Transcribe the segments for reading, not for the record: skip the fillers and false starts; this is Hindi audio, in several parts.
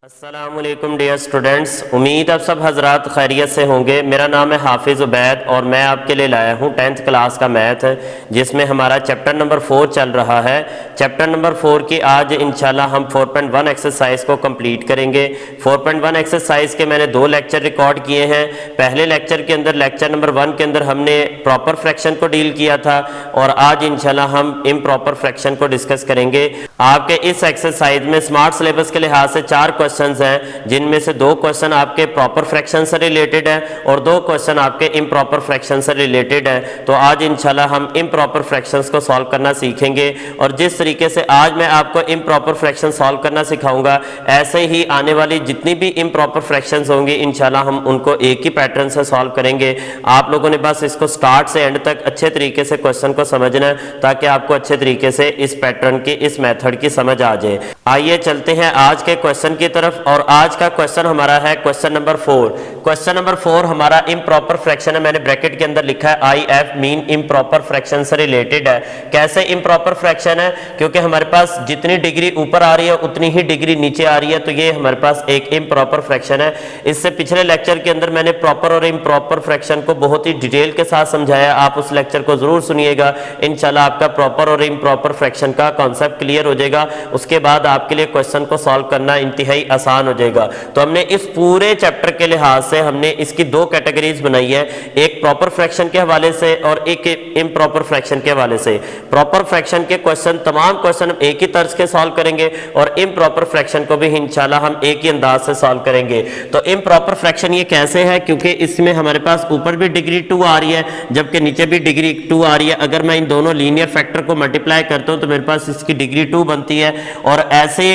अस्सलामुअलैकुम डियर स्टूडेंट्स, उम्मीद आप सब हजरात खैरियत से होंगे। मेरा नाम है हाफिज़ उबैद और मैं आपके लिए लाया हूँ 10th क्लास का मैथ, जिसमें हमारा चैप्टर नंबर 4 चल रहा है। चैप्टर नंबर 4 की आज इंशाल्लाह हम 4.1 एक्सरसाइज को कंप्लीट करेंगे। 4.1 एक्सरसाइज के मैंने 2 लेक्चर रिकॉर्ड किए हैं। पहले लेक्चर के अंदर, लेक्चर नंबर 1 के अंदर हमने प्रॉपर फ्रैक्शन को डील किया था और आज इंशाल्लाह हम इम्प्रॉपर फ्रैक्शन को डिस्कस करेंगे। आपके इस एक्सरसाइज में स्मार्ट सिलेबस के लिहाज से 4 क्वेश्चंस हैं, जिनमें से 2 क्वेश्चन आपके प्रॉपर फ्रैक्शन से रिलेटेड है और 2 क्वेश्चन आपके इम्प्रॉपर फ्रैक्शन से रिलेटेड है। तो आज इंशाल्लाह हम इम्प्रॉपर फ्रैक्शंस को सॉल्व करना सीखेंगे और जिस तरीके से आज मैं आपको इम्प्रॉपर फ्रैक्शन सॉल्व करना सिखाऊंगा, ऐसे ही आने वाली जितनी भी इम्प्रॉपर फ्रैक्शंस होंगी इंशाल्लाह हम उनको एक ही पैटर्न से सॉल्व करेंगे। आप लोगों ने बस इसको स्टार्ट से एंड तक अच्छे तरीके से क्वेश्चन को समझना है ताकि आपको अच्छे तरीके से इस पैटर्न की, इस मेथड की समझ आ जाए। आइए चलते हैं आज के क्वेश्चन की तरफ और आज का क्वेश्चन हमारा है क्वेश्चन नंबर 4। क्वेश्चन नंबर 4 हमारा इम्प्रॉपर फ्रैक्शन है। मैंने ब्रैकेट के अंदर लिखा है IF, मीन इम्प्रॉपर फ्रैक्शन से रिलेटेड है। कैसे इम्प्रॉपर फ्रैक्शन है? क्योंकि हमारे पास जितनी डिग्री ऊपर आ रही है उतनी ही डिग्री नीचे आ रही है, तो ये हमारे पास एक इम्प्रॉपर फ्रैक्शन है। इससे पिछले लेक्चर के अंदर मैंने प्रॉपर और इम्प्रॉपर फ्रैक्शन को बहुत ही डिटेल के साथ समझाया। आप उस लेक्चर को जरूर सुनिएगा, इंशाल्लाह आपका प्रॉपर और इम्प्रॉपर फ्रैक्शन का कॉन्सेप्ट क्लियर हो जाएगा। उसके बाद आपके लिए क्वेश्चन को सॉल्व करना इंतहाई आसान हो जाएगा। तो हमने इस पूरे चैप्टर के लिहाज से हमने इसकी 2 कैटेगरीज बनाई है, एक प्रॉपर फ्रैक्शन के हवाले से और एक इम्प्रॉपर फ्रैक्शन के हवाले से। प्रॉपर फ्रैक्शन के क्वेश्चन, तमाम क्वेश्चन हम एक ही तर्ज के सॉल्व करेंगे और इम्प्रॉपर फ्रैक्शन को भी इंशाल्लाह हम एक ही अंदाज से सॉल्व करेंगे। तो इम्प्रॉपर फ्रैक्शन ये कैसे है? क्योंकि इसमें हमारे पास ऊपर भी डिग्री 2 आ रही है जबकि नीचे भी डिग्री 2 आ रही है। अगर मैं इन दोनों लीनियर फैक्टर को मल्टीप्लाई करता हूं तो मेरे पास इसकी डिग्री 2 बनती है। और ऐसे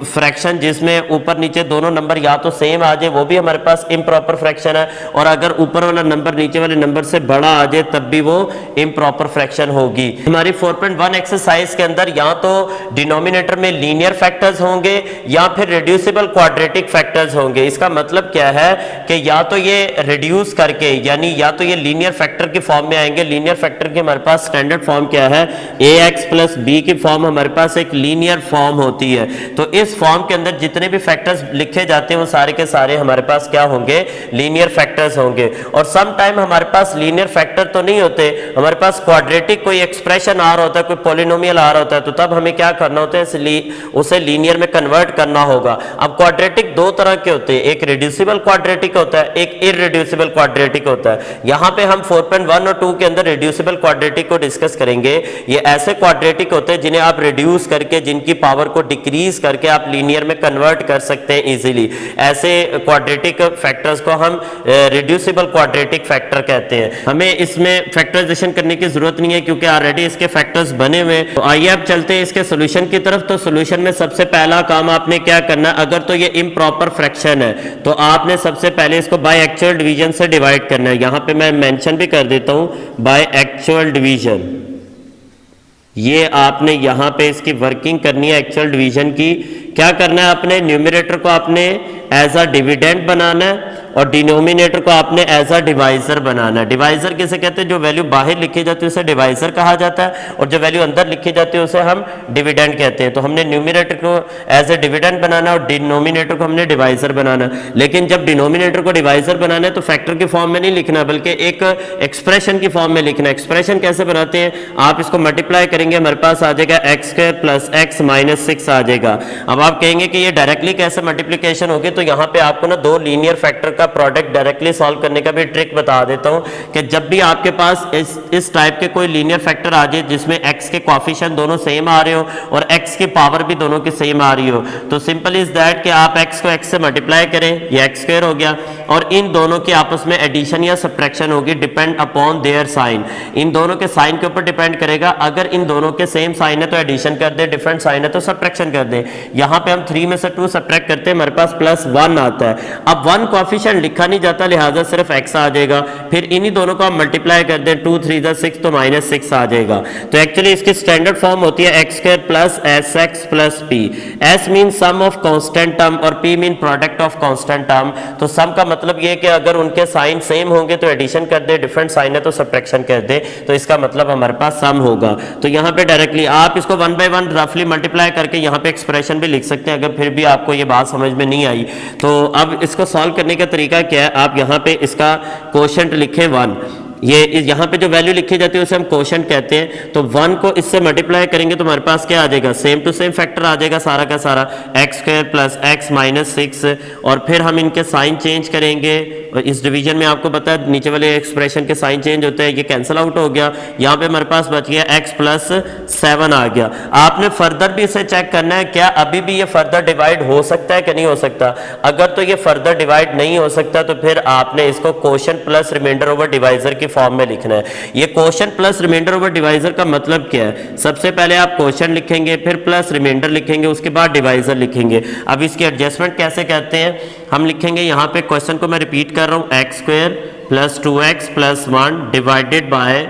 फ्रैक्शन जिसमें ऊपर नीचे दोनों नंबर या तो सेम आ जाए वो भी हमारे पास इम्प्रॉपर फ्रैक्शन है, और अगर ऊपर वाला नंबर नीचे वाले नंबर से बड़ा आ जाए तब भी वो इम्प्रॉपर फ्रैक्शन होगी। हमारी 4.1 एक्सरसाइज के अंदर या तो डिनोमिनेटर में लीनियर फैक्टर्स होंगे या फिर रिड्यूसिबल क्वाड्रेटिक फैक्टर्स होंगे। इसका मतलब क्या है कि या तो ये रिड्यूस करके, यानी या तो ये लीनियर फैक्टर की फॉर्म में आएंगे। लीनियर फैक्टर की हमारे पास स्टैंडर्ड फॉर्म क्या है? ax प्लस b की फॉर्म हमारे पास एक लीनियर फॉर्म होती है। तो इस फॉर्म के अंदर जितने भी फैक्टर्स लिखे जाते हैं वो सारे के सारे हमारे पास क्या होंगे? लीनियर फैक्टर्स होंगे। और सम टाइम हमारे पास लीनियर फैक्टर तो नहीं होते, हमारे पास क्वाड्रेटिक कोई एक्सप्रेशन आ रहा होता है, कोई पॉलिनोमियल आ रहा होता है, तो तब हमें क्या करना होता है? उसे लीनियर में कन्वर्ट करना होगा। अब क्वाड्रेटिक 2 तरह के होते हैं, एक रिड्यूसिबल क्वाड्रेटिक होता है, एक इररिड्यूसिबल क्वाड्रेटिक होता है। यहां पे हम 4.1 और 2 के अंदर रिड्यूसिबल क्वाड्रेटिक को डिस्कस करेंगे। ये ऐसे क्वाड्रेटिक होते हैं जिन्हें आप रिड्यूस करके, जिनकी पावर को डिक्रीज करके आप लीनियर में कन्वर्ट कर सकते हैं इजीली। ऐसे क्वाड्रेटिक फैक्टर्स को हम रिड्यूसिबल क्वाड्रेटिक फैक्टर कहते हैं। हमें इसमें फैक्टराइजेशन करने की जरूरत नहीं है क्योंकि ऑलरेडी इसके फैक्टर्स बने हुए हैं। तो आइए अब चलते हैं इसके सॉल्यूशन की तरफ। तो सॉल्यूशन में सबसे पहला काम आपने क्या करना है? अगर तो ये इम्प्रॉपर फ्रैक्शन है तो आपने सबसे पहले इसको बाय एक्चुअल डिवीजन से डिवाइड करना है। यहां पे मैं मेंशन भी कर देता हूं बाय एक्चुअल डिवीजन। ये आपने यहां पे इसकी वर्किंग करनी है एक्चुअल डिवीजन की। क्या करना है? आपने न्यूमरेटर को आपने एज अ डिविडेंड बनाना है और डिनोमिनेटर को आपने एज अ डिवाइजर बनाना है। डिवाइजर किसे कहते हैं? जो वैल्यू बाहर लिखी जाती है उसे डिवाइजर कहा जाता है और जो वैल्यू अंदर लिखी जाती है उसे हम डिविडेंड कहते हैं। तो हमने न्यूमरेटर को एज ए डिविडेंड बनाना और डिनोमिनेटर को हमने डिवाइजर बनाना। लेकिन जब डिनोमिनेटर को डिवाइजर बनाना है तो फैक्टर की फॉर्म में नहीं लिखना बल्कि एक एक्सप्रेशन की फॉर्म में लिखना है। एक्सप्रेशन कैसे बनाते हैं? आप इसको मल्टीप्लाई करेंगे, हमारे पास आ जाएगा x² प्लस x माइनस 6 आ जाएगा। अब आप कहेंगे कि ये डायरेक्टली कैसे मल्टीप्लीकेशन होगी, तो यहाँ पे आपको ना 2 लीनियर फैक्टर का प्रोडक्ट डायरेक्टली सॉल्व करने का भी ट्रिक बता देता हूं कि जब भी आपके पास इस टाइप के कोई लीनियर फैक्टर आ जाए जिसमें x के कोएफिशिएंट दोनों सेम आ रहे हो और x की पावर भी दोनों की सेम आ रही हो, तो सिंपल इज दैट कि आप x को x से मल्टीप्लाई करें, ये x² हो गया, और इन दोनों की आपस में एडिशन या सब्ट्रैक्शन होगी डिपेंड अपॉन देयर साइन। इन दोनों के साइन के ऊपर डिपेंड करेगा। अगर इन दोनों के सेम साइन है तो एडिशन कर दे, डिफरेंट साइन है तो सब्ट्रैक्शन कर दे। यहां पे हम 3 में से 2 सब्ट्रैक्ट करते हैं, हमारे पास +1 आता है। अब 1 कोएफिशिएंट लिखा नहीं जाता, लिहाजा सिर्फ x आ जाएगा। फिर इन्हीं दोनों को हम मल्टीप्लाई कर दें, 2 3 जा 6 तो -6 आ जाएगा। तो एक्चुअली इसकी स्टैंडर्ड फॉर्म होती है x square plus sx plus p। s mean sum of constant term और p mean product of constant term. तो सम का मतलब ये कि अगर उनके साइन सेम होंगे तो एडिशन कर दे, डिफरेंट साइन है तो सब्ट्रैक्शन कर दे, तो इसका मतलब हमारे पास सम होगा। तो यहाँ पे डायरेक्टली आप इसको 1 बाय 1 रफली मल्टीप्लाई करके यहाँ पे एक्सप्रेशन भी लिख सकते हैं। अगर फिर भी आपको ये बात समझ में नहीं आई तो अब इसको सॉल्व करने का तरीका क्या है, आप यहाँ पे इसका कोशेंट लिखें 1। ये यहाँ पे जो वैल्यू लिखी जाती है उसे हम कोशेंट कहते हैं। तो 1 को इससे मल्टीप्लाई करेंगे तो हमारे पास क्या आ जाएगा, सेम टू सेम फैक्टर आ जाएगा सारा का सारा, x square plus x minus 6। और फिर हम इनके साइन चेंज करेंगे। और इस डिवीजन में आपको पता है नीचे वाले एक्सप्रेशन के साइन चेंज होते हैं, ये कैंसिल आउट हो गया। यहाँ पे हमारे पास बच गया x प्लस 7 आ गया। आपने फर्दर भी इसे चेक करना है, क्या अभी भी ये फर्दर डिवाइड हो सकता है कि नहीं हो सकता। अगर तो ये फर्दर डिवाइड नहीं हो सकता तो फिर आपने इसको quotient plus remainder over divisor की फॉर्म में लिखना है। ये quotient plus remainder over divisor का मतलब क्या है, सबसे पहले आप कोशेंट लिखेंगे, फिर प्लस रिमाइंडर लिखेंगे, उसके बाद डिवाइजर लिखेंगे। अब इसकी एडजस्टमेंट कैसे कहते हैं, हम लिखेंगे यहाँ पे, क्वेश्चन को मैं रिपीट कर रहा हूँ, x square plus 2x plus 1 divided by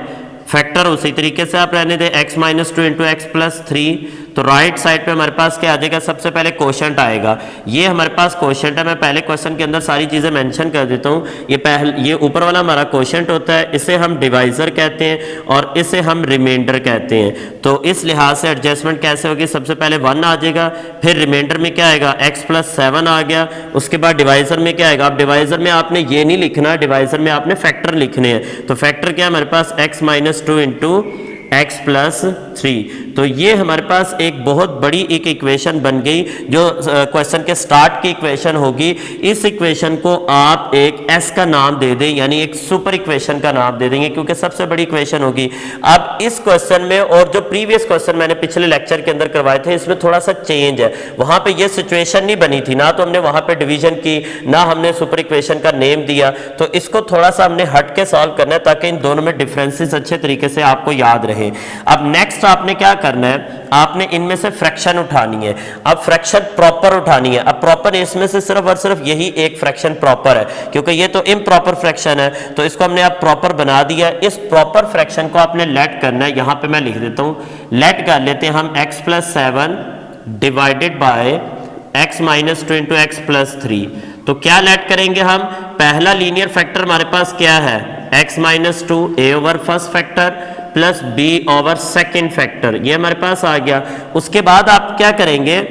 factor उसी तरीके से आप रहने दें, x minus 2 into x plus 3। तो राइट साइड पे हमारे पास क्या आ जाएगा, सबसे पहले कोशेंट आएगा। ये हमारे पास कोशेंट है, मैं पहले क्वेश्चन के अंदर सारी चीजें मेंशन कर देता हूँ। ये ऊपर वाला हमारा कोशेंट होता है, इसे हम डिवाइजर कहते हैं और इसे हम रिमाइंडर कहते हैं। तो इस लिहाज से एडजस्टमेंट कैसे होगी, सबसे पहले 1 आ जाएगा, फिर रिमाइंडर में क्या आएगा, x प्लस 7 आ गया, उसके बाद डिवाइजर में क्या आएगा। अब डिवाइजर में आपने ये नहीं लिखना, डिवाइजर में आपने फैक्टर लिखने हैं। तो फैक्टर क्या है हमारे पास, x minus 2 into x plus 3। तो ये हमारे पास एक बहुत बड़ी एक इक्वेशन बन गई जो क्वेश्चन के स्टार्ट की इक्वेशन होगी। इस इक्वेशन को आप एक s का नाम दे दें, यानी एक सुपर इक्वेशन का नाम दे देंगे, क्योंकि सबसे बड़ी इक्वेशन होगी। अब इस क्वेश्चन में और जो प्रीवियस क्वेश्चन मैंने पिछले लेक्चर के अंदर करवाए थे, इसमें थोड़ा सा चेंज है। वहां पे ये सिचुएशन नहीं बनी थी, ना तो हमने वहां पे डिवीजन की, ना हमने सुपर इक्वेशन का नेम दिया। तो इसको थोड़ा सा हमने हट के सॉल्व करना है ताकि इन दोनों में डिफरेंसेस अच्छे तरीके से आपको याद रहे। अब नेक्स्ट आपने क्या करना है, आपने इनमें से फ्रैक्शन उठानी है। अब फ्रैक्शन प्रॉपर उठानी है। अब प्रॉपर इसमें से सिर्फ और सिर्फ यही एक फ्रैक्शन प्रॉपर है, क्योंकि ये तो इम्प्रॉपर फ्रैक्शन है, तो इसको हमने अब प्रॉपर बना दिया। इस प्रॉपर फ्रैक्शन को आपने लेट करना है। यहां पे मैं लिख देता हूं, लेट कर लेते हैं हम x plus 7 divided by x minus 2 into x plus 3। तो क्या लेट करेंगे हम, पहला लीनियर फैक्टर हमारे पास क्या है, x minus 2 a over first factor plus b over second factor, ये हमारे पास आ गया। उसके बाद आप क्या करेंगे,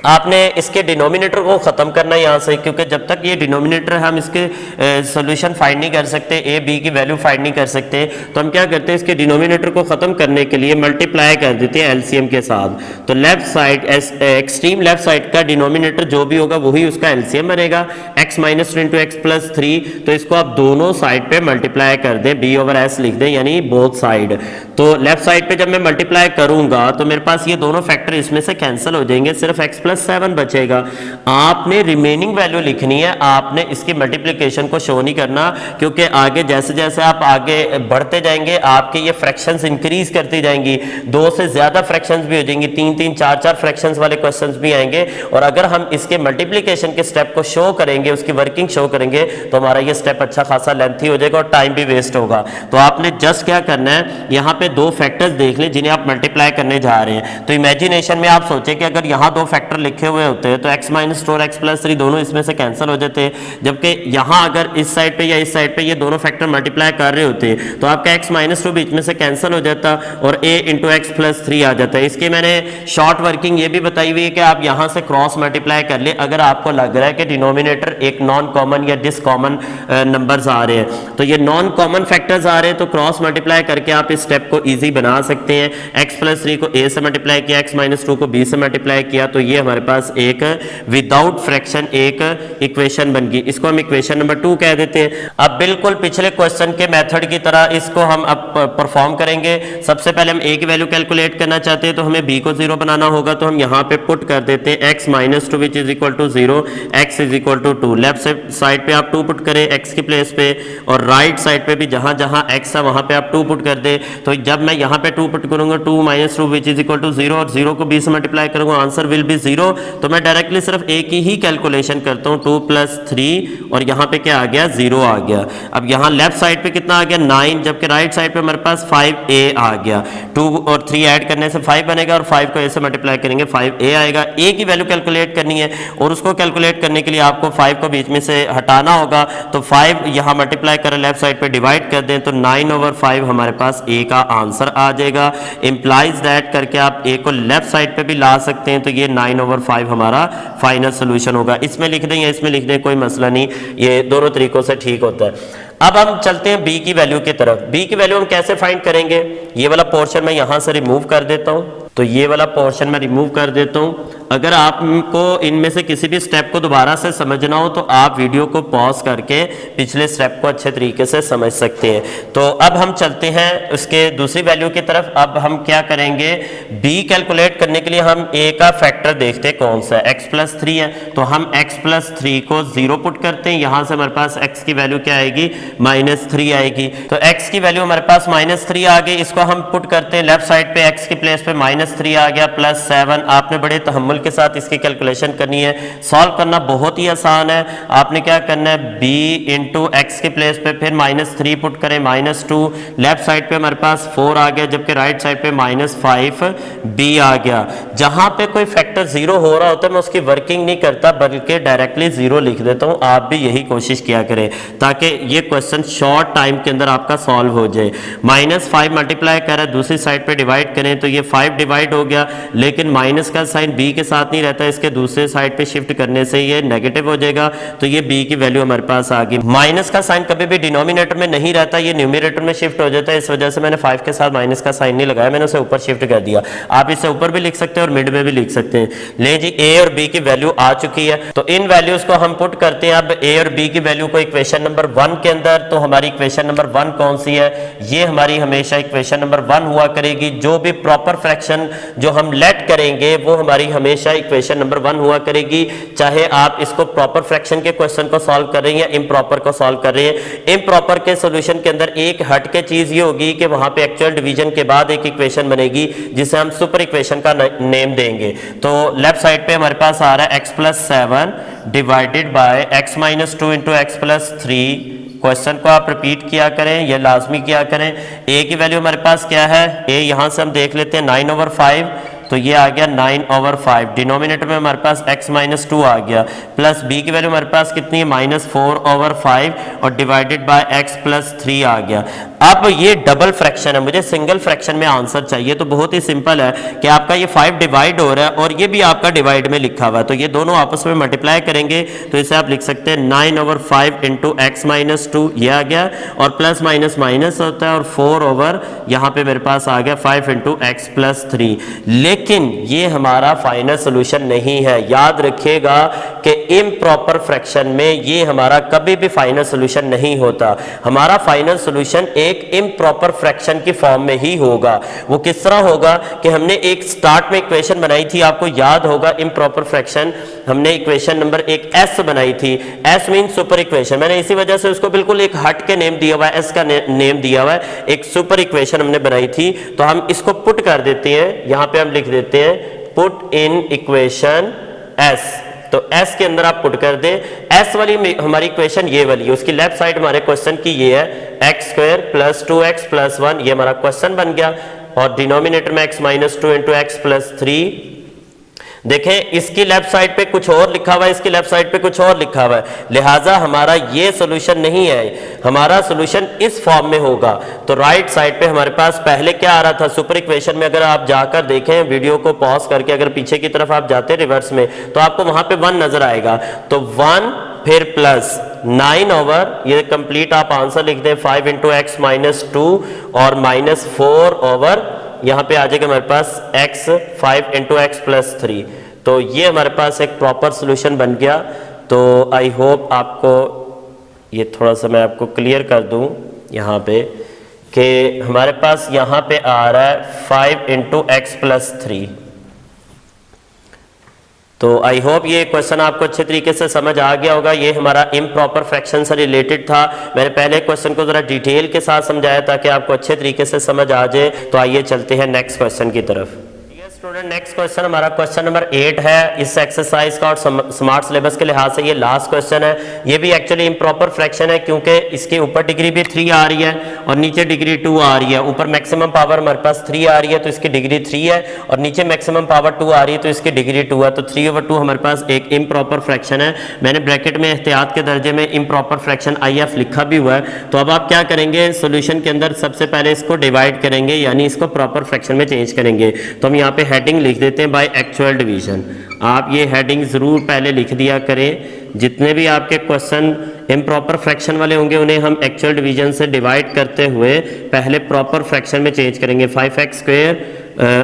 आपने इसके डिनोमिनेटर को खत्म करना है यहाँ से, क्योंकि जब तक ये डिनोमिनेटर हम इसके सॉल्यूशन फाइंड नहीं कर सकते, ए बी की वैल्यू फाइंड नहीं कर सकते, तो हम क्या करते हैं, इसके डिनोमिनेटर को खत्म करने के लिए मल्टीप्लाई कर देते हैं एलसीएम के साथ। तो left side extreme left side का डिनोमिनेटर जो भी होगा वही उसका एलसीएम बनेगा, x minus 2 into x plus 3। तो इसको आप दोनों साइड पे मल्टीप्लाई कर दें, b ओवर एस लिख दें, यानी बोथ साइड। तो लेफ्ट साइड पे जब मैं मल्टीप्लाई करूंगा तो मेरे पास ये दोनों फैक्टर इसमें से कैंसिल हो जाएंगे, सिर्फ x प्लस 7 बचेगा। आपने रिमेनिंग वैल्यू लिखनी है, आपने इसकी मल्टीप्लिकेशन को शो नहीं करना, क्योंकि आगे जैसे जैसे आप आगे बढ़ते जाएंगे आपके ये फ्रैक्शंस इंक्रीज करती जाएंगी, 2 से ज्यादा फ्रैक्शंस भी हो जाएंगी, 3-3 4-4 फ्रैक्शंस वाले क्वेश्चंस भी आएंगे। और अगर हम इसके मल्टीप्लिकेशन के स्टेप को शो करेंगे, उसकी वर्किंग शो करेंगे, तो हमारा ये स्टेप अच्छा खासा लेंथी हो जाएगा और टाइम भी वेस्ट होगा। तो आपने जस्ट क्या करना है, यहाँ पे 2 फैक्टर्स देख लें जिन्हें आप मल्टीप्लाई करने जा रहे हैं। तो इमेजिनेशन में आप सोचें कि अगर यहाँ 2 फैक्टर लिखे हुए होते हैं तो x माइनस 4 एक्स प्लस 3 दोनों इसमें से कैंसिल हो जाते हैं, जबकि यहाँ अगर इस साइड पे या इस साइड पे ये दोनों फैक्टर मल्टीप्लाई कर रहे होते तो आपका x माइनस 2 बीच में से कैंसिल हो जाता और a इंटू एक्स प्लस 3 आ जाता है। इसकी मैंने शॉर्ट वर्किंग ये भी बताई हुई है कि आप यहाँ से क्रॉस मल्टीप्लाई कर ले अगर आपको लग रहा है कि डिनोमिनेटर एक नॉन कॉमन या डिसकॉमन नंबर्स आ रहे हैं। तो ये नॉन कॉमन फैक्टर्स आ रहे हैं तो क्रॉस मल्टीप्लाई करके आप इस स्टेप को ईजी बना सकते हैं। x प्लस 3 को a से मल्टीप्लाई किया, x माइनस 2 को b से मल्टीप्लाई किया, तो ये हमारे पास एक विदाउट फ्रैक्शन एक इक्वेशन बन गई। इसको हम इक्वेशन नंबर 2 कह देते हैं। अब बिल्कुल पिछले क्वेश्चन के मेथड की तरह इसको हम अब परफॉर्म करेंगे। सबसे पहले हम a की वैल्यू कैलकुलेट करना चाहते हैं तो हमें b को 0 बनाना होगा, तो हम यहाँ पे पुट कर देते हैं x minus 2 which is equal to 0, x is equal to 2। Left side पे आप 2 पुट करें x की प्लेस पे, और राइट साइड पे भी जहां जहां x है वहां पे आप 2 पुट कर दे। तो जब मैं यहाँ पे 2 पुट करूंगा 2 minus 2 which is equal to 0 और 0 को b से मल्टीप्लाई करूंगा, आंसर विल बी 0, तो मैं डायरेक्टली सिर्फ ए की ही कैलकुलेशन करता हूँ, 2 + 3 और यहाँ पे क्या आ गया 0 आ गया। अब यहाँ लेफ्ट साइड पे कितना आ गया 9, जबकि राइट साइड पे हमारे पास 5a आ गया। 2 और 3 ऐड करने से 5 बनेगा और 5 को a से मल्टीप्लाई करेंगे 5a आएगा। a की वैल्यू कैलकुलेट करनी है और उसको कैलकुलेट करने के लिए आपको 5 को बीच में से हटाना होगा, तो 5 यहाँ मल्टीप्लाई करें, लेफ्ट साइड पे डिवाइड कर दें तो 9/5 हमारे पास a का आंसर आ जाएगा। इंप्लाइज दैट करके आप a को लेफ्ट साइड पे भी ला सकते हैं, तो ये 9/5 हमारा फाइनल सोल्यूशन होगा। इसमें लिख दें या इसमें लिख दें, कोई मसला नहीं, ये दोनों तरीकों से ठीक होता है। अब हम चलते हैं b की वैल्यू की तरफ। b की वैल्यू हम कैसे फाइंड करेंगे, ये वाला पोर्शन मैं यहां से रिमूव कर देता हूं, तो ये वाला पोर्शन मैं रिमूव कर देता हूं। अगर आपको इनमें से किसी भी स्टेप को दोबारा से समझना हो तो आप वीडियो को पॉज करके पिछले स्टेप को अच्छे तरीके से समझ सकते हैं। तो अब हम चलते हैं उसके दूसरी वैल्यू की तरफ। अब हम क्या करेंगे, b कैलकुलेट करने के लिए हम a का फैक्टर देखते हैं कौन सा है, x + 3 है, तो हम x + 3 को 0 पुट करते हैं, यहां से हमारे पास x की वैल्यू क्या आएगी -3 आएगी। तो x की वैल्यू हमारे पास -3 आ गई, इसको हम पुट करते हैं लेफ्ट साइड पे, x की प्लेस पे -3 आ गया +7। आपने बड़े तहम्मुल के साथ इसकी कैलकुलेशन करनी है, सॉल्व करना बहुत ही आसान है। आपने क्या करना है, b × x की प्लेस पे फिर -3 पुट करें, -2, लेफ्ट साइड पे हमारे पास 4 आ गया, जबकि राइट साइड पे -5b आ गया। जहां पे कोई फैक्टर 0 हो रहा होता है मैं उसकी वर्किंग नहीं करता, बल्कि डायरेक्टली 0 लिख देता हूं। आप भी यही कोशिश किया करें ताकि ये क्वेश्चन शॉर्ट टाइम के अंदर आपका सॉल्व हो जाए। -5 मल्टीप्लाई करें, दूसरी साइड पे डिवाइड करें तो ये 5 डिवाइड हो गया, लेकिन माइनस का साइन b के साथ नहीं रहता, इसके दूसरे साइड पे शिफ्ट करने से ये नेगेटिव हो जाएगा, तो ये b की वैल्यू हमारे पास आ गई। माइनस का साइन कभी भी डिनोमिनेटर में नहीं रहता, ये न्यूमरेटर में शिफ्ट हो जाता है, इस वजह से मैंने 5 के साथ माइनस का साइन नहीं लगाया, मैंने उसे ऊपर शिफ्ट कर दिया। आप इसे ऊपर भी लिख सकते हैं और मिड में भी लिख सकते हैं। ले जी, a और b की वैल्यू आ चुकी है, तो इन वैल्यूज को हम पुट करते हैं अब a और b की वैल्यू को इक्वेशन नंबर 1 के अंदर। तो हमारी इक्वेशन नंबर 1 कौन सी है, ये हमारी हमेशा इक्वेशन नंबर 1 हुआ करेगी। जो भी प्रॉपर फ्रैक्शन जो हम लेट करेंगे वो हमारी हमेशा इक्वेशन नंबर 1 हुआ करेगी, चाहे आप इसको प्रॉपर फ्रैक्शन के क्वेश्चन को सॉल्व कर रहे हैं या इम्प्रॉपर को सॉल्व कर रहे हैं। इम्प्रॉपर के सॉल्यूशन के अंदर एक हट के चीज ये होगी कि वहां पे एक्चुअल डिवीजन के बाद एक इक्वेशन बनेगी जिसे हम सुपर इक्वेशन का नेम देंगे। तो लेफ्ट साइड पे हमारे पास आ रहा है x + 7 divided by x - 2 × x + 3। Question को आप रिपीट किया करें, ये लाजमी किया करें। a की वैल्यू हमारे पास क्या है, a यहां से हम देख लेते हैं 9/5, तो ये आ गया 9/5। डिनोमिनेटर में हमारे पास x - 2 आ गया, प्लस b की वैल्यू हमारे पास कितनी है -4/5 और डिवाइडेड बाय x + 3 आ गया। अब ये डबल फ्रैक्शन है, मुझे सिंगल फ्रैक्शन में आंसर चाहिए, तो बहुत ही सिंपल है कि आपका ये 5 डिवाइड हो रहा है और ये भी आपका डिवाइड में लिखा हुआ है, तो ये दोनों आपस में मल्टीप्लाई करेंगे तो इसे आप लिख सकते हैं 9/5 × x - 2, ये आ गया, और प्लस माइनस माइनस होता है और 4 यहाँ पे मेरे पास आ गया 5 × x + 3। लेकिन ये हमारा फाइनल सोल्यूशन नहीं है, याद रखिएगा कि इम्प्रॉपर फ्रैक्शन में ये हमारा कभी भी फाइनल सोल्यूशन नहीं होता। हमारा फाइनल सोल्यूशन एक इम्प्रॉपर फ्रैक्शन की फॉर्म में ही होगा। वो किस तरह होगा कि हमने एक स्टार्ट में इक्वेशन बनाई थी, आपको याद होगा इम्प्रॉपर फ्रैक्शन, हमने इक्वेशन नंबर 1 s बनाई थी। s मीन सुपर इक्वेशन, मैंने इसी वजह से उसको बिल्कुल एक हट के नेम दिया हुआ है, s का नेम दिया हुआ है। एक सुपर इक्वेशन हमने बनाई थी, तो हम इसको पुट कर देते हैं, यहां पे हम लिख देते हैं पुट इन इक्वेशन s। तो s के अंदर आप पुट कर दें, s वाली हमारी इक्वेशन ये वाली है, उसकी लेफ्ट साइड हमारे क्वेश्चन की ये है x² + 2x + 1, ये हमारा क्वेश्चन बन गया, और डिनोमिनेटर में x - 2 × x + 3। देखें इसकी लेफ्ट साइड पे कुछ और लिखा हुआ है, इसकी लेफ्ट साइड पे कुछ और लिखा हुआ है, लिहाजा हमारा ये सॉल्यूशन नहीं है, हमारा सॉल्यूशन इस फॉर्म में होगा। तो राइट साइड पे हमारे पास पहले क्या आ रहा था सुपर इक्वेशन में, अगर आप जाकर देखें वीडियो को पॉज करके, अगर पीछे की तरफ आप जाते हैं रिवर्स में, तो आपको वहां पे 1 नजर आएगा, तो 1 फिर प्लस 9 ये कंप्लीट आप आंसर लिख दें 5 × x - 2 और -4 यहां पे आ जाएगा हमारे पास x 5 × x + 3। तो ये हमारे पास एक प्रॉपर सॉल्यूशन बन गया। तो आई होप आपको ये थोड़ा सा मैं आपको क्लियर कर दूं यहाँ पे कि हमारे पास यहाँ पे आ रहा है 5 × x + 3। तो आई होप ये क्वेश्चन आपको अच्छे तरीके से समझ आ गया होगा। ये हमारा इम्प्रॉपर फ्रैक्शन से रिलेटेड था। मैंने पहले क्वेश्चन को जरा डिटेल के साथ समझाया ताकि आपको अच्छे तरीके से समझ आ जाए। तो आइए चलते हैं नेक्स्ट क्वेश्चन की तरफ। स्टूडेंट नेक्स्ट क्वेश्चन हमारा क्वेश्चन नंबर 8 है इस एक्सरसाइज का और स्मार्ट सिलेबस के लिहाज से ये लास्ट क्वेश्चन है। ये भी एक्चुअली इम्प्रॉपर फ्रैक्शन है क्योंकि इसके ऊपर डिग्री भी 3 आ रही है और नीचे डिग्री 2 आ रही है। ऊपर मैक्सिमम पावर हमारे पास 3 आ रही है तो इसकी डिग्री 3 है और नीचे मैक्सिमम पावर 2 आ रही है तो इसकी डिग्री 2 है। तो 3/2 हमारे पास एक इम्प्रॉपर फ्रैक्शन है। मैंने ब्रैकेट में एहतियात के दर्जे में इम्प्रॉपर फ्रैक्शन IF लिखा भी हुआ है। तो अब आप क्या करेंगे, सोल्यूशन के अंदर सबसे पहले इसको डिवाइड करेंगे यानी इसको प्रॉपर फ्रैक्शन में चेंज करेंगे। तो हम यहाँ पे हेडिंग लिख देते हैं बाय एक्चुअल डिवीजन। आप ये हेडिंग जरूर पहले लिख दिया करें। जितने भी आपके क्वेश्चन इम्प्रॉपर फ्रैक्शन वाले होंगे उन्हें हम एक्चुअल डिवीजन से डिवाइड करते हुए पहले प्रॉपर फ्रैक्शन में चेंज करेंगे। 5x²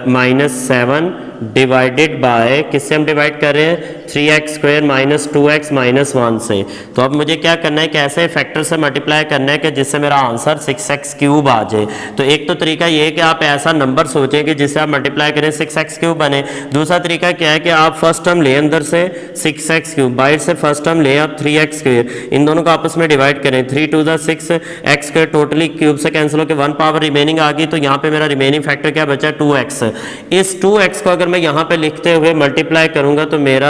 -7 डिवाइडेड बाय, किससे हम डिवाइड कर रहे हैं, 3x² -2x -1 से। तो अब मुझे क्या करना है कि ऐसे फैक्टर से मल्टीप्लाई करना है कि जिससे मेरा आंसर 6x³ आ जाए। तो एक तो तरीका ये है कि आप ऐसा नंबर सोचें कि जिससे आप मल्टीप्लाई करें 6x³ बने। दूसरा तरीका क्या है कि आप फर्स्ट टर्म ले अंदर से 6x³, बाहर से फर्स्ट टर्म ले आप 3x², इन दोनों को आपस में डिवाइड करें। 3 2 6 x² टोटली क्यूब से कैंसिल होकर 1 पावर रिमेनिंग आ गई। तो यहाँ पे मेरा रिमेनिंग फैक्टर क्या बचा, 2x। इस 2x को अगर मैं यहाँ पे लिखते हुए मल्टीप्लाई करूंगा तो मेरा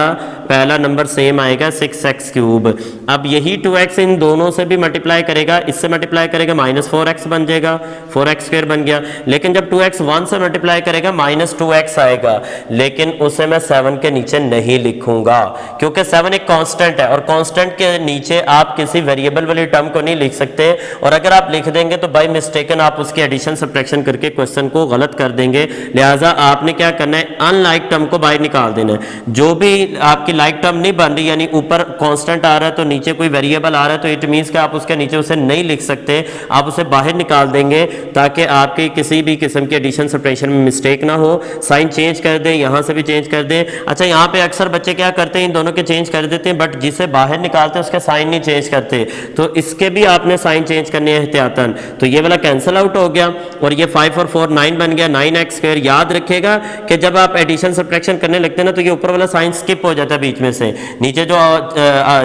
पहला नंबर सेम आएगा 6x³। अब यही 2x इन दोनों से भी मल्टीप्लाई करेगा, इससे मल्टीप्लाई करेगा -4x बन जाएगा, 4x² बन गया। लेकिन जब 2x 1 से मल्टीप्लाई करेगा -2x आएगा, लेकिन उसे मैं 7 के नीचे नहीं लिखूंगा क्योंकि 7 एक कांस्टेंट है और कांस्टेंट के नीचे आप किसी वेरिएबल वाली टर्म को नहीं लिख सकते। और अगर आप लिख देंगे तो बाय मिस्टेकन आप उसकी एडिशन सब्ट्रैक्शन करके क्वेश्चन को गलत कर देंगे। लिहाजा आपने क्या करना है, अनलाइक टर्म को बाहर निकाल देना है। जो भी आपकी लाइक टर्म नहीं बन रही यानी ऊपर कांस्टेंट आ रहा है तो नीचे कोई वेरिएबल आ रहा है तो इट मींस कि आप उसके नीचे उसे नहीं लिख सकते, आप उसे बाहर निकाल देंगे ताकि आपकी किसी भी किस्म की एडिशन सब्ट्रैक्शन में मिस्टेक ना हो। साइन चेंज कर दें, यहां से भी चेंज कर दें। अच्छा, यहाँ पे अक्सर बच्चे क्या करते हैं, इन दोनों के चेंज कर देते हैं बट जिसे बाहर निकालते हैं उसके साइन नहीं चेंज करते। तो इसके भी आपने साइन चेंज करने हैं एहतियातन। तो ये वाला कैंसिल आउट हो गया और ये 5 और 4 9 बन गया, 9x²। याद रखिएगा कि जब आप एडिशन सब्ट्रैक्शन करने लगते हैं ना तो ये ऊपर वाला साइन स्किप हो जाता है बीच में से, नीचे जो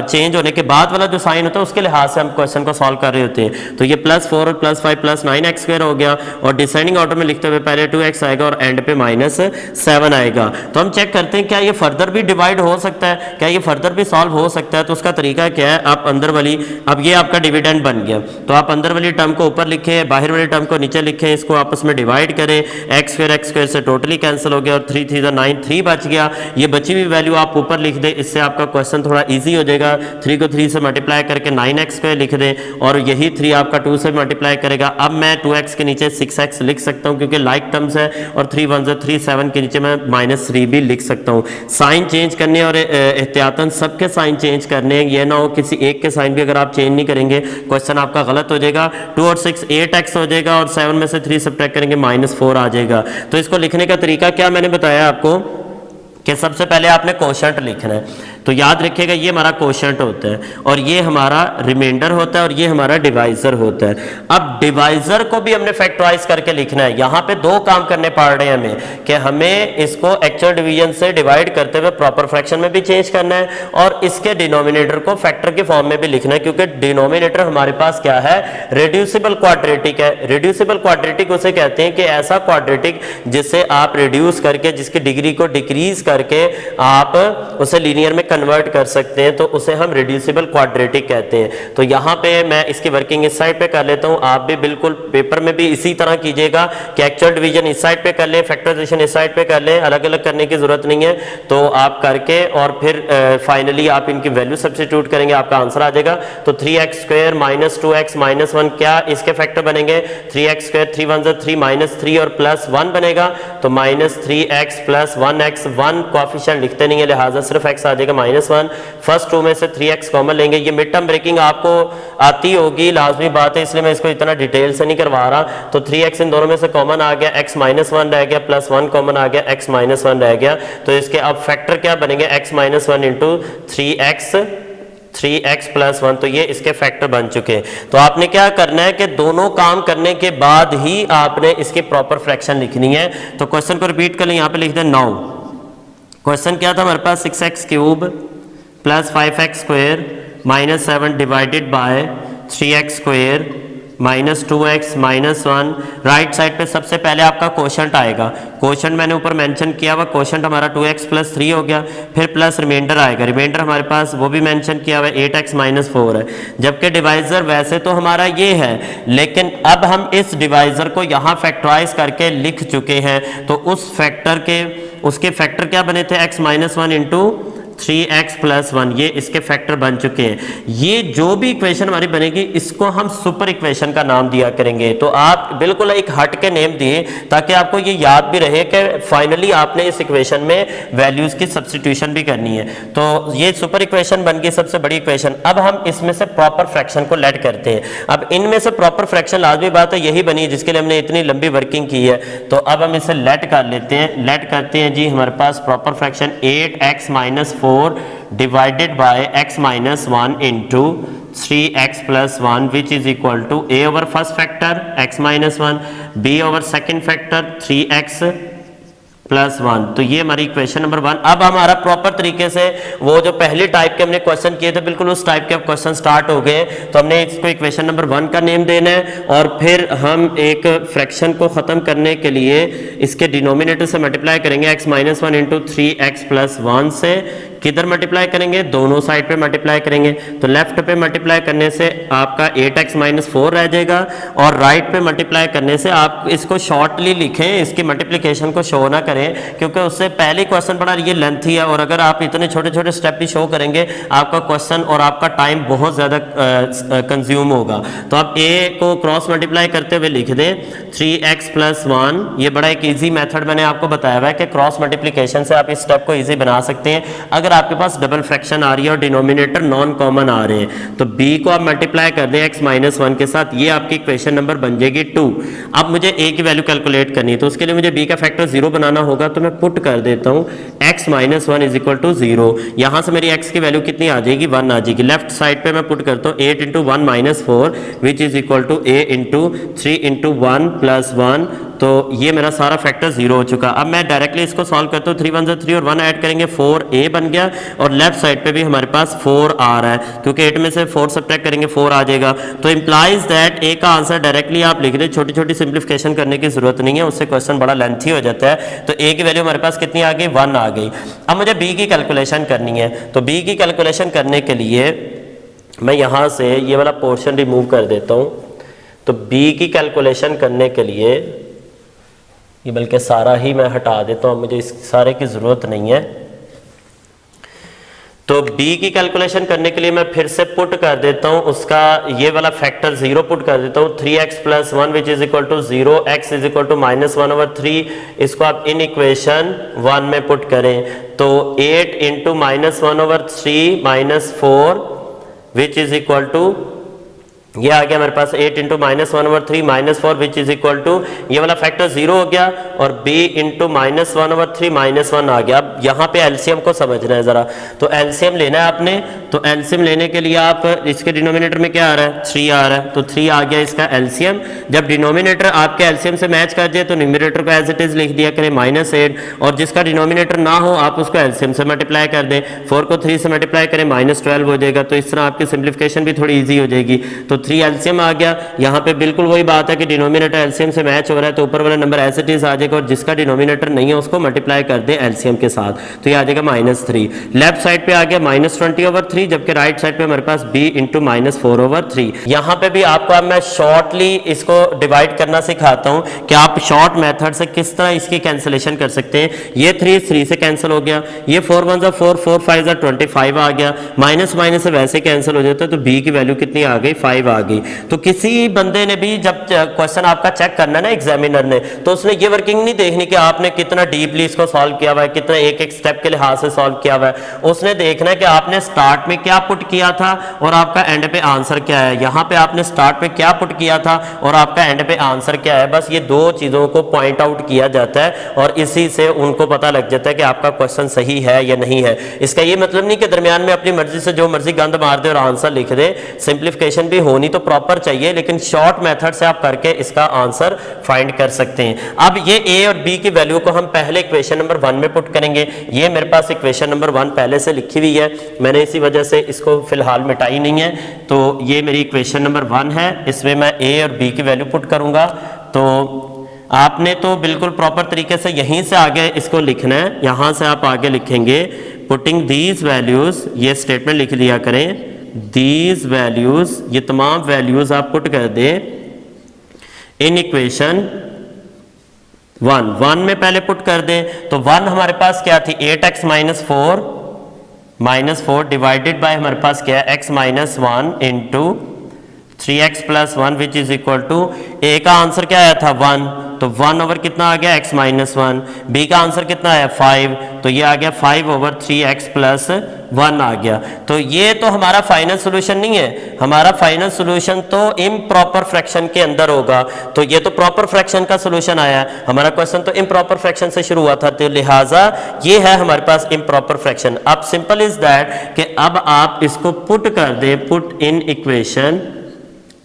चेंज होने के बाद वाला जो साइन होता है उसके लिहाज से हम क्वेश्चन को सॉल्व कर रहे होते हैं। तो ये +4 और +5 +9x² हो गया और डिसेंडिंग ऑर्डर में लिखते हुए पहले 2x आएगा और एंड पे -7 आएगा। तो हम चेक करते हैं क्या ये फर्दर भी डिवाइड हो सकता है, क्या ये फर्दर भी सॉल्व हो सकता है। तो उसका तरीका क्या है, आप अंदर वाली, अब ये आपका डिविडेंड बन गया तो आप अंदर वाली टर्म को ऊपर लिखें, बाहर वाली टर्म को नीचे लिखें, इसको आपस में डिवाइड करें। x² से टोटली कैंसिल हो गया और 3 3 9 3 बच गया। ये बची हुई वैल्यू आप ऊपर लिख दें, इससे आपका क्वेश्चन थोड़ा इजी हो जाएगा। 3 को 3 से मल्टीप्लाई करके 9x² लिख दें और यही 3 आपका 2 से मल्टीप्लाई करेगा। अब मैं 2x के नीचे 6x लिख सकता हूं क्योंकि लाइक टर्म्स है और 3 1 3 7 के नीचे मैं -3 भी लिख सकता हूं। साइन चेंज करने और एहतियातन सबके साइन चेंज करने, ये ना हो किसी एक के साइन भी अगर आप चेंज नहीं करेंगे क्वेश्चन आपका गलत हो जाएगा। 2 और 6 8x हो जाएगा और 7 में से 3 सब्ट्रैक्ट करेंगे -4 आ जाएगा। तो इसको लिखने का तरीका क्या मैंने बताया आपको कि सबसे पहले आपने कोशेंट लिखना है। तो याद रखिएगा ये हमारा कोशेंट होता है और ये हमारा रिमाइंडर होता है और ये हमारा डिवाइजर होता है। अब डिवाइजर को भी हमने फैक्टराइज करके लिखना है। यहाँ पे 2 काम करने पड़ रहे हैं हमें कि हमें इसको एक्चुअल डिवीजन से डिवाइड करते हुए प्रॉपर फ्रैक्शन में भी चेंज करना है और इसके डिनोमिनेटर को फैक्टर के फॉर्म में भी लिखना है क्योंकि डिनोमिनेटर हमारे पास क्या है, रिड्यूसिबल क्वाड्रेटिक है। रिड्यूसिबल क्वाड्रेटिक उसे कहते हैं कि ऐसा क्वाड्रेटिक जिसे आप रिड्यूस करके, जिसकी डिग्री को डिक्रीज करके आप उसे लीनियर में कन्वर्ट कर सकते हैं, तो उसे हम रिड्यूसिबल क्वाड्रेटिक कहते हैं। तो यहाँ पे मैं इसकी वर्किंग इस साइड पे कर लेता हूँ, आप भी बिल्कुल पेपर में भी इसी तरह कीजिएगा कि एक्चुअल डिवीजन इस साइड पे कर लें, फैक्टराइजेशन इस साइड पे कर लें, अलग अलग करने की जरूरत नहीं है। तो आप करके और फिर फाइनली आप इनकी वैल्यू सब्स्टिट्यूट करेंगे, आपका आंसर आ जाएगा। तो 3x² -2x -1 क्या इसके फैक्टर बनेंगे, 3x², 3 1 3 -3 और +1 बनेगा। तो -3x + 1x, 1 कोएफिशिएंट लिखते नहीं है लिहाजा सिर्फ x आ जाएगा -1। फर्स्ट 2 में से 3x कॉमन लेंगे। ये मिड टर्म ब्रेकिंग आपको आती होगी, लाजमी बात है, इसलिए मैं इसको इतना डिटेल से नहीं करवा रहा। तो 3x इन दोनों में से कॉमन आ गया, x -1 रह गया, +1 कॉमन आ गया, x -1 रह गया। तो इसके अब फैक्टर क्या बनेंगे, x -1 इंटू 3x + 1। तो ये इसके फैक्टर बन चुके हैं। तो आपने क्या करना है कि दोनों काम करने के बाद ही आपने इसकी प्रॉपर फ्रैक्शन लिखनी है। तो क्वेश्चन को रिपीट कर लें, यहाँ पे लिख दें 9। क्वेश्चन क्या था हमारे पास, 6x³ + 5x² -7 divided by 3x² minus 2x minus 1। Right side पे सबसे पहले आपका क्वोशंट आएगा, क्वोशंट मैंने ऊपर मेंशन किया हुआ, क्वोशंट हमारा 2x प्लस 3 हो गया, फिर प्लस रिमाइंडर आएगा, रिमाइंडर हमारे पास वो भी मेंशन किया हुआ 8x माइनस 4 है। जबकि डिवाइजर वैसे तो हमारा ये है, लेकिन अब हम इस डिवाइजर को यहाँ फैक्टराइज करके लिख चुके हैं, तो उस फैक्टर के उसके फैक्टर क्या बने थे, x minus 1 into 3x plus 1, ये इसके फैक्टर बन चुके हैं। ये जो भी इक्वेशन हमारी बनेगी इसको हम सुपर इक्वेशन का नाम दिया करेंगे। तो आप बिल्कुल एक हट के नेम दिए ताकि आपको ये याद भी रहे कि फाइनली आपने इस इक्वेशन में वैल्यूज की सब्स्टिट्यूशन भी करनी है। तो ये सुपर इक्वेशन बन गई सबसे बड़ी इक्वेशन। अब हम इसमें से प्रॉपर फ्रैक्शन को लेट करते हैं। अब इनमें से प्रॉपर फ्रैक्शन लाजमी बात है यही बनी जिसके लिए हमने इतनी लंबी वर्किंग की है। तो अब हम इसे लेट कर लेते हैं। लेट करते हैं जी, हमारे पास proper fraction 8x minus 4 divided by x minus 1 into 3x plus 1 which is equal to a over first factor x minus 1, b over second factor 3x plus 1। तो ये हमारी इक्वेशन नंबर 1। अब हमारा प्रॉपर तरीके से वो जो पहले टाइप के हमने क्वेश्चन किए थे बिल्कुल उस टाइप के अब क्वेश्चन स्टार्ट हो गए। तो हमने इसको इक्वेशन नंबर 1 का नेम देना है और फिर हम एक फ्रैक्शन को ख़त्म करने के लिए इसके डिनोमिनेटर से मल्टीप्लाई करेंगे x minus 1 into 3x plus 1 से। किधर मल्टीप्लाई करेंगे, दोनों साइड पे मल्टीप्लाई करेंगे। तो लेफ्ट पे मल्टीप्लाई करने से आपका 8x माइनस 4 रह जाएगा और राइट पे मल्टीप्लाई करने से आप इसको शॉर्टली लिखें, इसकी मल्टीप्लिकेशन को शो ना करें क्योंकि उससे पहले क्वेश्चन बड़ा ये लेंथी है और अगर आप इतने छोटे छोटे स्टेप भी शो करेंगे आपका क्वेश्चन और आपका टाइम बहुत ज़्यादा कंज्यूम होगा। तो आप a को क्रॉस मल्टीप्लाई करते हुए लिख दें 3x प्लस 1। ये बड़ा एक ईजी मेथड मैंने आपको बताया हुआ है कि क्रॉस मल्टीप्लिकेशन से आप इस स्टेप को ईजी बना सकते हैं। अगर आपके पास डबल फ्रैक्शन आ रही है और डिनोमिनेटर नॉन कॉमन आ रहे हैं तो b को आप मल्टीप्लाई कर दें x माइनस 1 के साथ, ये आपकी इक्वेशन नंबर बन जाएगी 2। अब मुझे a की वैल्यू कैलकुलेट करनी है तो उसके लिए मुझे b का फैक्टर 0 बनाना होगा। तो मैं पुट कर देता हूं x minus 1 is equal to 0। यहां से मेरी x की वैल्यू कितनी आ जाएगी, 1 आ जाएगी। लेफ्ट साइड पे मैं पुट करता हूं 8 into 1 minus 4 which is equal to a into 3 into 1 plus 1। तो ये मेरा सारा फैक्टर 0 हो चुका। अब मैं डायरेक्टली इसको सॉल्व करता हूँ, 3 1 3 और 1 ऐड करेंगे 4a बन गया और लेफ्ट साइड पे भी हमारे पास 4 आ रहा है क्योंकि 8 में से 4 सब्ट्रैक्ट करेंगे 4 आ जाएगा। तो इंप्लाइज दैट a का आंसर डायरेक्टली आप लिख दें, छोटी छोटी सिंप्लीफिकेशन करने की जरूरत नहीं है, उससे क्वेश्चन बड़ा लेंथी हो जाता है। तो a की वैल्यू हमारे पास कितनी आ गई, 1 आ गई। अब मुझे b की कैलकुलेशन करनी है। तो b की कैलकुलेशन करने के लिए मैं यहाँ से ये वाला पोर्शन रिमूव कर देता हूँ। तो b की कैलकुलेशन करने के लिए ये बल्कि सारा ही मैं हटा देता हूँ, मुझे इस सारे की ज़रूरत नहीं है। तो b की कैलकुलेशन करने के लिए मैं फिर से पुट कर देता हूँ उसका ये वाला फैक्टर 0 पुट कर देता हूँ, 3x plus 1 which is equal to 0, x is equal to minus 1 over 3। इसको आप इन इक्वेशन 1 में पुट करें तो 8 into minus 1 over 3 minus 4 which is equal to, ये आ गया मेरे पास 8 into minus 1 over 3 minus 4 which is equal to, ये वाला फैक्टर 0 हो गया और b into minus 1 over 3 minus 1 आ गया। अब यहाँ पे एलसीएम को समझना है ज़रा। तो एलसीएम लेना है आपने। तो एलसीएम लेने के लिए आप इसके डिनोमिनेटर में क्या आ रहा है, 3 आ रहा है। तो 3 आ गया इसका एलसीएम। जब डिनोमिनेटर आपके एलसीएम से मैच कर जाए तो न्यूमरेटर को एज इट इज लिख दिया करें -8 और जिसका डिनोमिनेटर ना हो आप उसको एलसीएम से मल्टीप्लाई कर दें। 4 को 3 से मल्टीप्लाई करें -12 हो जाएगा। तो इस तरह आपकी सिंप्लीफिकेशन भी थोड़ी ईजी हो जाएगी। तो 3 एलसीएम आ गया। यहाँ पे बिल्कुल वही बात है कि डिनोमिनेटर एलसीएम से मैच हो रहा है तो ऊपर वाला नंबर एज इट इज आ जाएगा और जिसका डिनोमिनेटर नहीं है उसको मल्टीप्लाई कर दे एलसीएम के साथ। तो ये आ जाएगा -3। लेफ्ट साइड पे आ गया -20 ओवर 3 जबकि राइट साइड पे हमारे पास b इंटू -4 ओवर 3। यहाँ पे भी आपको अब मैं शॉर्टली इसको डिवाइड करना सिखाता हूँ कि आप शॉर्ट मेथड से किस तरह इसकी कैंसिलेशन कर सकते हैं। ये 3 से कैंसिल हो गया, ये 4 1 4 4 5 25 आ गया, माइनस माइनस से वैसे कैंसिल हो जाता है। तो b की वैल्यू कितनी आ गई, 5 आ गई। तो किसी बंदे ने भी जब क्वेश्चन आपका चेक करना है ना एग्जामिनर ने, तो उसने ये वर्किंग नहीं देखनी कि आपने कितना डीपली इसको सॉल्व किया हुआ है, कितना एक एक स्टेप के लिहाज से सॉल्व किया हुआ है। उसने देखना है कि आपने स्टार्ट में क्या पुट किया था और आपका एंड पे आंसर क्या है। यहाँ पे आपने स्टार्ट में क्या पुट किया था और आपका एंड पे आंसर क्या है। बस ये दो चीजों को पॉइंट आउट किया जाता है और इसी से उनको पता लग जाता है कि आपका क्वेश्चन सही है या नहीं है। इसका ये मतलब नहीं कि दरमियान में अपनी मर्जी से जो मर्जी गंद मार दे और आंसर लिख दे। सिंप्लीफिकेशन भी होनी होनी तो प्रॉपर चाहिए, लेकिन शॉर्ट मेथड से आप करके इसका आंसर फाइंड कर सकते हैं। अब ये a और b की वैल्यू को हम पहले इक्वेशन नंबर 1 में पुट करेंगे। ये मेरे पास इक्वेशन नंबर 1 पहले से लिखी हुई है, मैंने इसी वजह से इसको फिलहाल मिटाई नहीं है। तो ये मेरी इक्वेशन नंबर 1 है, इसमें मैं a और b की वैल्यू पुट करूंगा। तो आपने तो बिल्कुल प्रॉपर तरीके से यहीं से आगे इसको लिखना है, यहां से आप आगे लिखेंगे पुटिंग दीज वैल्यूज, ये स्टेटमेंट लिख लिया करें, दीज वैल्यूज, ये तमाम वैल्यूज आप पुट कर दें इन इक्वेशन 1 में पहले पुट कर दें। तो 1 हमारे पास क्या थी, 8x माइनस 4 डिवाइडेड बाय हमारे पास क्या है x minus 1 into 3x plus 1 which is equal to, a का आंसर क्या आया था 1, तो 1 ओवर कितना आ गया x माइनस 1, b का आंसर कितना है 5, तो ये आ गया 5 ओवर 3x प्लस 1 आ गया। तो ये तो हमारा फाइनल सोल्यूशन नहीं है, हमारा फाइनल सोल्यूशन तो इम्प्रॉपर फ्रैक्शन के अंदर होगा। तो ये तो प्रॉपर फ्रैक्शन का सोल्यूशन आया है, हमारा क्वेश्चन तो इम्प्रॉपर फ्रैक्शन से शुरू हुआ था, तो लिहाजा ये है हमारे पास इम्प्रॉपर फ्रैक्शन। अब सिंपल इज दैट कि अब आप इसको पुट कर दे, put in equation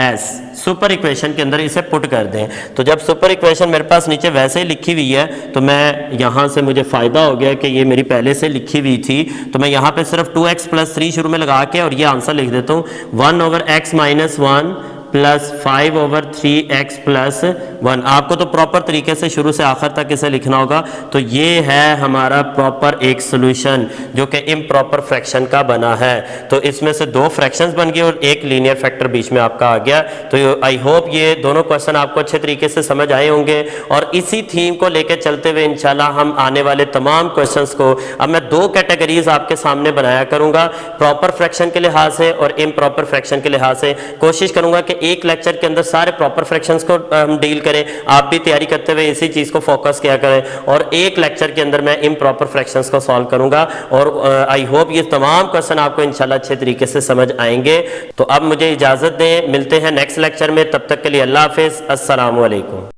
as, super equation के अंदर इसे पुट कर दें। तो जब सुपर इक्वेशन मेरे पास नीचे वैसे ही लिखी हुई है, तो मैं यहाँ से मुझे फ़ायदा हो गया कि ये मेरी पहले से लिखी हुई थी, तो मैं यहाँ पे सिर्फ 2x प्लस 3 शुरू में लगा के और ये आंसर लिख देता हूँ 1 over x minus 1 plus 5 over 3x plus 1। आपको तो प्रॉपर तरीके से शुरू से आखिर तक इसे लिखना होगा। तो ये है हमारा प्रॉपर एक सोल्यूशन जो कि इम्प्रॉपर फ्रैक्शन का बना है। तो इसमें से 2 फ्रैक्शंस बन गए और एक लीनियर फैक्टर बीच में आपका आ गया। तो आई होप ये दोनों क्वेश्चन आपको अच्छे तरीके से समझ आए होंगे, और इसी थीम को लेकर चलते हुए इंशाल्लाह हम आने वाले तमाम क्वेश्चंस को अब मैं 2 कैटेगरीज आपके सामने बनाया करूंगा, प्रॉपर फ्रैक्शन के लिहाज से और इम्प्रॉपर फ्रैक्शन के लिहाज से। कोशिश करूंगा कि एक लेक्चर के अंदर सारे प्रॉपर फ्रैक्शंस को हम डील करें, आप भी तैयारी करते हुए इसी चीज को फोकस किया करें, और एक लेक्चर के अंदर मैं इम्प्रॉपर फ्रैक्शंस को सॉल्व करूंगा। और आई होप ये तमाम क्वेश्चन आपको इंशाल्लाह अच्छे तरीके से समझ आएंगे। तो अब मुझे इजाजत दें, मिलते हैं नेक्स्ट लेक्चर में, तब तक के लिए अल्लाह हाफिज, अस्सलाम वालेकुम।